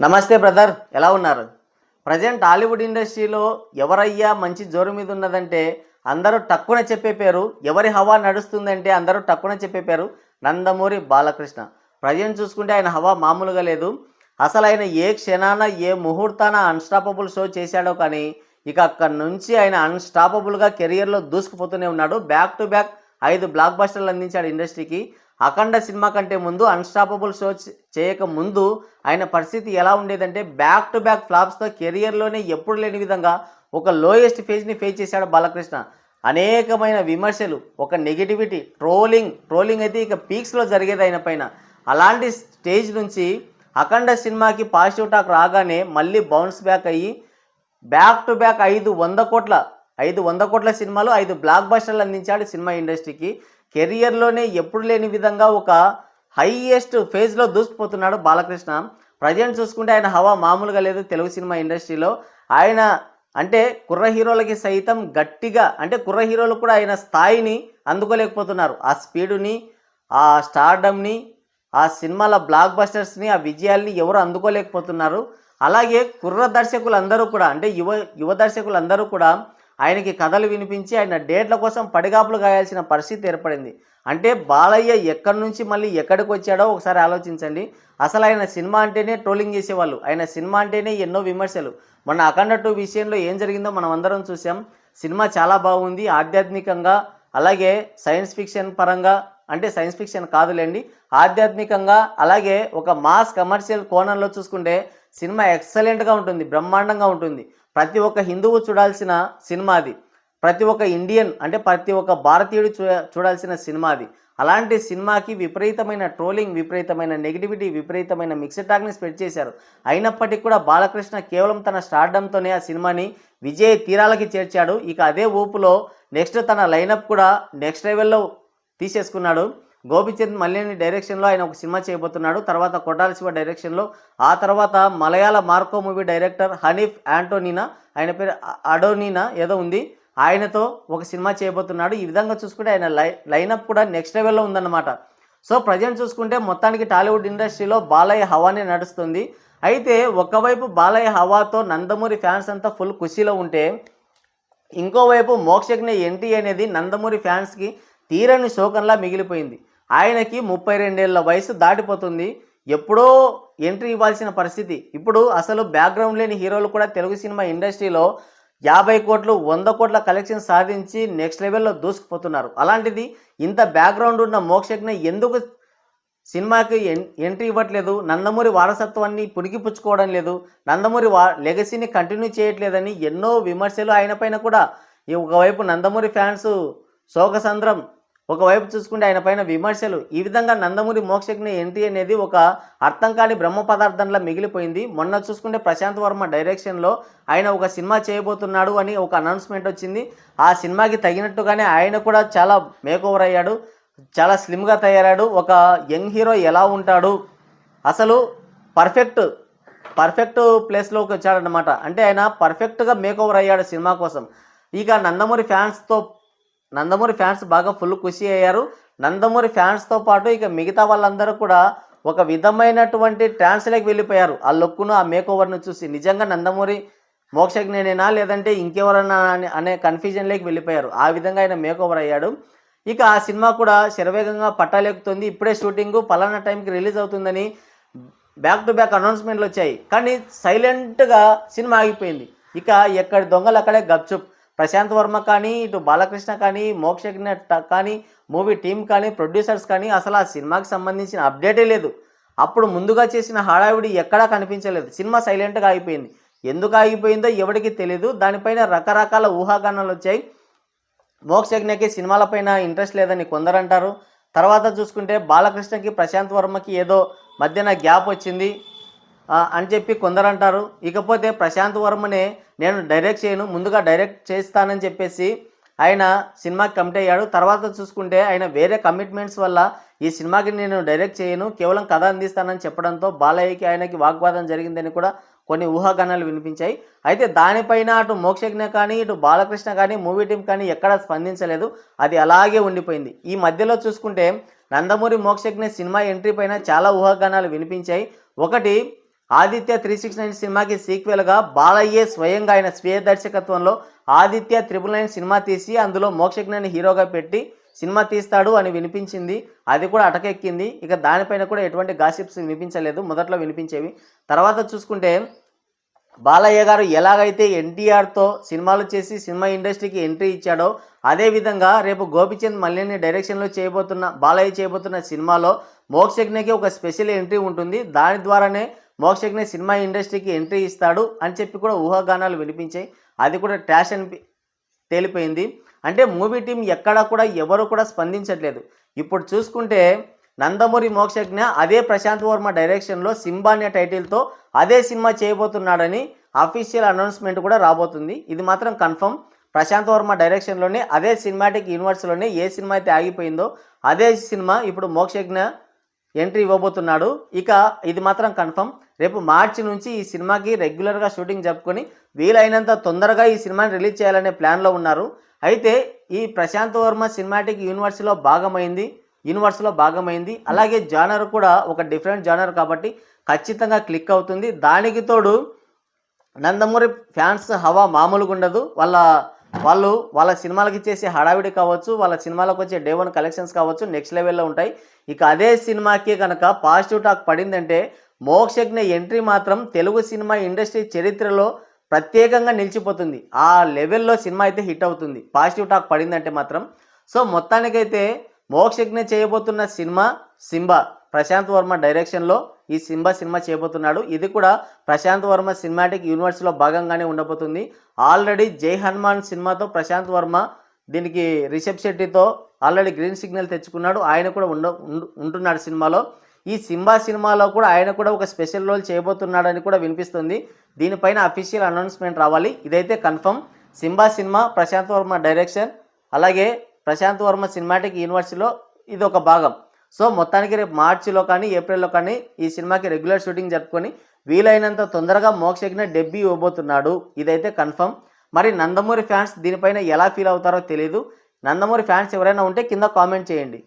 నమస్తే బ్రదర్, ఎలా ఉన్నారు? ప్రజెంట్ హాలీవుడ్ ఇండస్ట్రీలో ఎవరయ్యా మంచి జోరు మీద ఉన్నదంటే అందరూ టక్కున చెప్పే పేరు, ఎవరి హవా నడుస్తుందంటే అందరూ టక్కున చెప్పే పేరు నందమూరి బాలకృష్ణ. ప్రజెంట్ చూసుకుంటే ఆయన హవా మామూలుగా లేదు. అసలు ఆయన ఏ క్షణాన ఏ ముహూర్తాన అన్స్టాపబుల్ షో చేశాడో కానీ ఇక అక్కడి నుంచి ఆయన అన్స్టాపబుల్గా కెరియర్లో దూసుకుపోతూనే ఉన్నాడు. బ్యాక్ టు బ్యాక్ 5 బ్లాక్ బస్టర్లు అందించాడు ఇండస్ట్రీకి. అఖండ సినిమా కంటే ముందు అన్స్టాపబుల్ షో చేయక ముందు ఆయన పరిస్థితి ఎలా ఉండేదంటే బ్యాక్ టు బ్యాక్ ఫ్లాప్స్తో కెరియర్లోనే ఎప్పుడు లేని విధంగా ఒక లోయెస్ట్ ఫేజ్ని ఫేస్ చేశాడు బాలకృష్ణ. అనేకమైన విమర్శలు, ఒక నెగిటివిటీ, ట్రోలింగ్ అయితే ఇక పీక్స్లో జరిగేది ఆయన పైన. అలాంటి స్టేజ్ నుంచి అఖండ సినిమాకి పాజిటివ్ టాక్ రాగానే మళ్ళీ బౌన్స్ బ్యాక్ అయ్యి బ్యాక్ టు బ్యాక్ 500 కోట్ల సినిమాలు, 5 బ్లాక్ బస్టర్లు అందించాడు సినిమా ఇండస్ట్రీకి. కెరియర్లోనే ఎప్పుడు లేని విధంగా ఒక హైయెస్ట్ ఫేజ్లో దూసుకుపోతున్నాడు బాలకృష్ణ. ప్రజెంట్ చూసుకుంటే ఆయన హవా మామూలుగా లేదు తెలుగు సినిమా ఇండస్ట్రీలో. ఆయన అంటే కుర్ర హీరోలకి సైతం గట్టిగా, అంటే కుర్ర హీరోలు కూడా ఆయన స్థాయిని అందుకోలేకపోతున్నారు. ఆ స్పీడుని, ఆ స్టార్డమ్ని, ఆ సినిమాల బ్లాక్ బస్టర్స్ని, ఆ విజయాల్ని ఎవరు అందుకోలేకపోతున్నారు. అలాగే కుర్ర దర్శకులందరూ కూడా, అంటే యువ దర్శకులందరూ కూడా ఆయనకి కథలు వినిపించి ఆయన డేట్ల కోసం పడిగాపులు గాయాల్సిన పరిస్థితి ఏర్పడింది. అంటే బాలయ్య ఎక్కడి నుంచి మళ్ళీ ఎక్కడికి వచ్చాడో ఒకసారి ఆలోచించండి. అసలు ఆయన సినిమా అంటేనే ట్రోలింగ్ చేసేవాళ్ళు, ఆయన సినిమా అంటేనే ఎన్నో విమర్శలు. మొన్న అఖండ 2 విషయంలో ఏం జరిగిందో మనం అందరం చూసాం. సినిమా చాలా బాగుంది, ఆధ్యాత్మికంగా, అలాగే సైన్స్ ఫిక్షన్ పరంగా, అంటే సైన్స్ ఫిక్షన్ కాదులేండి, ఆధ్యాత్మికంగా, అలాగే ఒక మాస్ కమర్షియల్ కోణంలో చూసుకుంటే సినిమా ఎక్సలెంట్గా ఉంటుంది, బ్రహ్మాండంగా ఉంటుంది. ప్రతి ఒక్క హిందువు చూడాల్సిన సినిమా అది. ప్రతి ఒక్క ఇండియన్, అంటే ప్రతి ఒక్క భారతీయుడు చూడాల్సిన సినిమా అది. అలాంటి సినిమాకి విపరీతమైన ట్రోలింగ్, విపరీతమైన నెగిటివిటీ, విపరీతమైన మిక్స్డ్ టాక్ని స్ప్రెడ్ చేశారు. అయినప్పటికీ కూడా బాలకృష్ణ కేవలం తన స్టార్డమ్తోనే ఆ సినిమాని విజయ తీరాలకి చేర్చాడు. ఇక అదే ఊపులో నెక్స్ట్ తన లైనప్ కూడా నెక్స్ట్ లెవెల్లో తీసేసుకున్నాడు. గోపిచంద్ మల్లేని డైరెక్షన్లో ఆయన ఒక సినిమా చేయబోతున్నాడు. తర్వాత కొట్టాల శివ డైరెక్షన్లో, ఆ తర్వాత మలయాళ మార్కో మూవీ డైరెక్టర్ హనీఫ్ యాంటోనీనా, ఆయన పేరు అడోనీనా ఏదో ఉంది, ఆయనతో ఒక సినిమా చేయబోతున్నాడు. ఈ విధంగా చూసుకుంటే ఆయన లైనప్ కూడా నెక్స్ట్ లెవెల్లో ఉందన్నమాట. సో ప్రజెంట్ చూసుకుంటే మొత్తానికి టాలీవుడ్ ఇండస్ట్రీలో బాలయ్య హవానే నడుస్తుంది. అయితే ఒకవైపు బాలయ్య హవాతో నందమూరి ఫ్యాన్స్ అంతా ఫుల్ ఖుషీలో ఉంటే, ఇంకోవైపు మోక్షజ్ఞ ఎంట్రీ అనేది నందమూరి ఫ్యాన్స్కి తీరని శోకంలా మిగిలిపోయింది. ఆయనకి 32 ఏళ్ల వయసు దాటిపోతుంది. ఎప్పుడో ఎంట్రీ ఇవ్వాల్సిన పరిస్థితి. ఇప్పుడు అసలు బ్యాక్గ్రౌండ్ లేని హీరోలు కూడా తెలుగు సినిమా ఇండస్ట్రీలో 50 కోట్లు 100 కోట్ల కలెక్షన్ సాధించి నెక్స్ట్ లెవెల్లో దూసుకుపోతున్నారు. అలాంటిది ఇంత బ్యాక్గ్రౌండ్ ఉన్న మోక్షజ్ఞ ఎందుకు సినిమాకి ఎంట్రీ ఇవ్వట్లేదు, నందమూరి వారసత్వాన్ని పుణికిపుచ్చుకోవడం లేదు, నందమూరి లెగసీని కంటిన్యూ చేయట్లేదని ఎన్నో విమర్శలు ఆయన పైన కూడా. ఒకవైపు నందమూరి ఫ్యాన్స్ శోకసంద్రం, ఒకవైపు చూసుకుంటే ఆయన పైన విమర్శలు. ఈ విధంగా నందమూరి మోక్షజ్ఞ ఎంట్రీ అనేది ఒక అర్థం కాని బ్రహ్మ పదార్థంలా మిగిలిపోయింది. మొన్న చూసుకుంటే ప్రశాంత్ వర్మ డైరెక్షన్లో ఆయన ఒక సినిమా చేయబోతున్నాడు అని ఒక అనౌన్స్మెంట్ వచ్చింది. ఆ సినిమాకి తగినట్టుగానే ఆయన కూడా చాలా మేకోవర్ అయ్యాడు, చాలా స్లిమ్గా తయారాడు. ఒక యంగ్ హీరో ఎలా ఉంటాడు, అసలు పర్ఫెక్ట్ ప్లేస్లోకి వచ్చాడనమాట. అంటే ఆయన పర్ఫెక్ట్గా మేకోవర్ అయ్యాడు సినిమా కోసం. ఇక నందమూరి ఫ్యాన్స్ బాగా ఫుల్ ఖుషి అయ్యారు. నందమూరి ఫ్యాన్స్తో పాటు ఇక మిగతా వాళ్ళందరూ కూడా ఒక విధమైనటువంటి ట్రాన్స్లోకి వెళ్ళిపోయారు. ఆ లుక్ను, ఆ మేకోవర్ను చూసి నిజంగా నందమూరి మోక్షజ్ఞనేనా లేదంటే ఇంకెవరన్నా అనే కన్ఫ్యూజన్లోకి వెళ్ళిపోయారు. ఆ విధంగా ఆయన మేకోవర్ అయ్యాడు. ఇక ఆ సినిమా కూడా శరవేగంగా పట్టాలెక్కుతుంది. ఇప్పుడే షూటింగు పలానా టైంకి రిలీజ్ అవుతుందని బ్యాక్ టు బ్యాక్ అనౌన్స్మెంట్లు వచ్చాయి. కానీ సైలెంట్గా సినిమా ఆగిపోయింది. ఇక ఎక్కడి దొంగలు అక్కడే గప్చుప్. ప్రశాంత్ వర్మ కానీ, ఇటు బాలకృష్ణ కానీ, మోక్షజ్ఞ కానీ, మూవీ టీమ్ కానీ, ప్రొడ్యూసర్స్ కానీ అసలు ఆ సినిమాకి సంబంధించిన అప్డేటే లేదు. అప్పుడు ముందుగా చేసిన హడావిడి ఎక్కడా కనిపించలేదు. సినిమా సైలెంట్గా ఆగిపోయింది. ఎందుకు ఆగిపోయిందో ఎవరికి తెలియదు. దానిపైన రకరకాల ఊహాగానాలు వచ్చాయి. మోక్షజ్ఞకి సినిమాలపైన ఇంట్రెస్ట్ లేదని కొందరంటారు. తర్వాత చూసుకుంటే బాలకృష్ణకి ప్రశాంత్ వర్మకి ఏదో మధ్యన గ్యాప్ వచ్చింది అని చెప్పి కొందరంటారు. ఇకపోతే ప్రశాంత్ వర్మనే నేను డైరెక్ట్ చేయను, ముందుగా డైరెక్ట్ చేస్తానని చెప్పేసి ఆయన సినిమాకి కమిట్ అయ్యాడు. తర్వాత చూసుకుంటే ఆయన వేరే కమిట్మెంట్స్ వల్ల ఈ సినిమాకి నేను డైరెక్ట్ చేయను, కేవలం కథ అందిస్తానని చెప్పడంతో బాలయ్యకి ఆయనకి వాగ్వాదం జరిగిందని కూడా కొన్ని ఊహాగానాలు వినిపించాయి. అయితే దానిపైన అటు మోక్షజ్ఞ కానీ, ఇటు బాలకృష్ణ కానీ, మూవీ టీం కానీ ఎక్కడా స్పందించలేదు. అది అలాగే ఉండిపోయింది. ఈ మధ్యలో చూసుకుంటే నందమూరి మోక్షజ్ఞ సినిమా ఎంట్రీ పైన చాలా ఊహాగానాలు వినిపించాయి. ఒకటి, ఆదిత్య 369 సినిమాకి సీక్వెల్గా బాలయ్యే స్వయంగా ఆయన స్వీయ దర్శకత్వంలో ఆదిత్య 999 సినిమా తీసి అందులో మోక్షజ్ఞాని హీరోగా పెట్టి సినిమా తీస్తాడు అని వినిపించింది. అది కూడా అటకెక్కింది. ఇక దానిపైన కూడా ఎటువంటి గాసిప్స్ వినిపించలేదు. మొదట్లో వినిపించేవి. తర్వాత చూసుకుంటే బాలయ్య గారు ఎలాగైతే ఎన్టీఆర్తో సినిమాలు చేసి సినిమా ఇండస్ట్రీకి ఎంట్రీ ఇచ్చాడో అదేవిధంగా రేపు గోపిచంద్ మల్లేని డైరెక్షన్లో బాలయ్య చేయబోతున్న సినిమాలో మోక్షజ్ఞకి ఒక స్పెషల్ ఎంట్రీ ఉంటుంది. దాని ద్వారానే మోక్షజ్ఞ సినిమా ఇండస్ట్రీకి ఎంట్రీ ఇస్తాడు అని చెప్పి కూడా ఊహాగానాలు వినిపించాయి. అది కూడా ట్రాష్ అని తేలిపోయింది. అంటే మూవీ టీం ఎక్కడా కూడా ఎవరు కూడా స్పందించట్లేదు. ఇప్పుడు చూసుకుంటే నందమూరి మోక్షజ్ఞ అదే ప్రశాంత్ వర్మ డైరెక్షన్లో సింబా అనే టైటిల్తో అదే సినిమా చేయబోతున్నాడని అఫీషియల్ అనౌన్స్మెంట్ కూడా రాబోతుంది. ఇది మాత్రం కన్ఫర్మ్. ప్రశాంత్ వర్మ డైరెక్షన్లోనే అదే సినిమాటిక్ యూనివర్స్లోనే ఏ సినిమా అయితే ఆగిపోయిందో అదే సినిమా ఇప్పుడు మోక్షజ్ఞ ఎంట్రీ ఇవ్వబోతున్నాడు. ఇక ఇది మాత్రం కన్ఫర్మ్. రేపు మార్చి నుంచి ఈ సినిమాకి రెగ్యులర్గా షూటింగ్ జరుపుకొని వీలైనంత తొందరగా ఈ సినిమాని రిలీజ్ చేయాలనే ప్లాన్లో ఉన్నారు. అయితే ఈ ప్రశాంత్ వర్మ సినిమాటిక్ యూనివర్స్లో భాగమైంది. అలాగే జానర్ కూడా ఒక డిఫరెంట్ జానర్ కాబట్టి ఖచ్చితంగా క్లిక్ అవుతుంది. దానికి తోడు నందమూరి ఫ్యాన్స్ హవా మామూలుగా ఉండదు. వాళ్ళ సినిమాలకి చేసే హడావిడి కావచ్చు, వాళ్ళ సినిమాలకు వచ్చే డే 1 కలెక్షన్స్ కావచ్చు నెక్స్ట్ లెవెల్లో ఉంటాయి. ఇక అదే సినిమాకి కనుక పాజిటివ్ టాక్ పడిందంటే మోక్షజ్ఞ ఎంట్రీ మాత్రం తెలుగు సినిమా ఇండస్ట్రీ చరిత్రలో ప్రత్యేకంగా నిలిచిపోతుంది. ఆ లెవెల్లో సినిమా అయితే హిట్ అవుతుంది పాజిటివ్ టాక్ పడిందంటే మాత్రం. సో మొత్తానికైతే మోక్షజ్ఞ చేయబోతున్న సినిమా సింబా ప్రశాంత్ వర్మ డైరెక్షన్లో ఈ సినిమా చేయబోతున్నాడు. ఇది కూడా ప్రశాంత్ వర్మ సినిమాటిక్ యూనివర్స్లో భాగంగానే ఉండబోతుంది. ఆల్రెడీ జై హనుమాన్ సినిమాతో ప్రశాంత్ వర్మ దీనికి రిషబ్ శెట్టితో ఆల్రెడీ గ్రీన్ సిగ్నల్ తెచ్చుకున్నాడు. ఆయన కూడా ఉంటున్నాడు సినిమాలో. ఈ సినిమాలో కూడా ఆయన కూడా ఒక స్పెషల్ రోల్ చేయబోతున్నాడని కూడా వినిపిస్తుంది. దీనిపైన అఫీషియల్ అనౌన్స్మెంట్ రావాలి. ఇదైతే confirm. Cinema Prashanth Varma direction, అలాగే ప్రశాంత్ వర్మ సినిమాటిక్ యూనివర్సిటీలో ఇది ఒక భాగం. సో మొత్తానికి రేపు మార్చిలో కానీ ఏప్రిల్లో కానీ ఈ సినిమాకి రెగ్యులర్ షూటింగ్ జరుపుకొని వీలైనంత తొందరగా మోక్షజ్ఞ డెబ్యూ ఇవ్వబోతున్నాడు. ఇదైతే కన్ఫర్మ్. మరి నందమూరి ఫ్యాన్స్ దీనిపైన ఎలా ఫీల్ అవుతారో తెలియదు. నందమూరి ఫ్యాన్స్ ఎవరైనా ఉంటే కింద కామెంట్ చేయండి.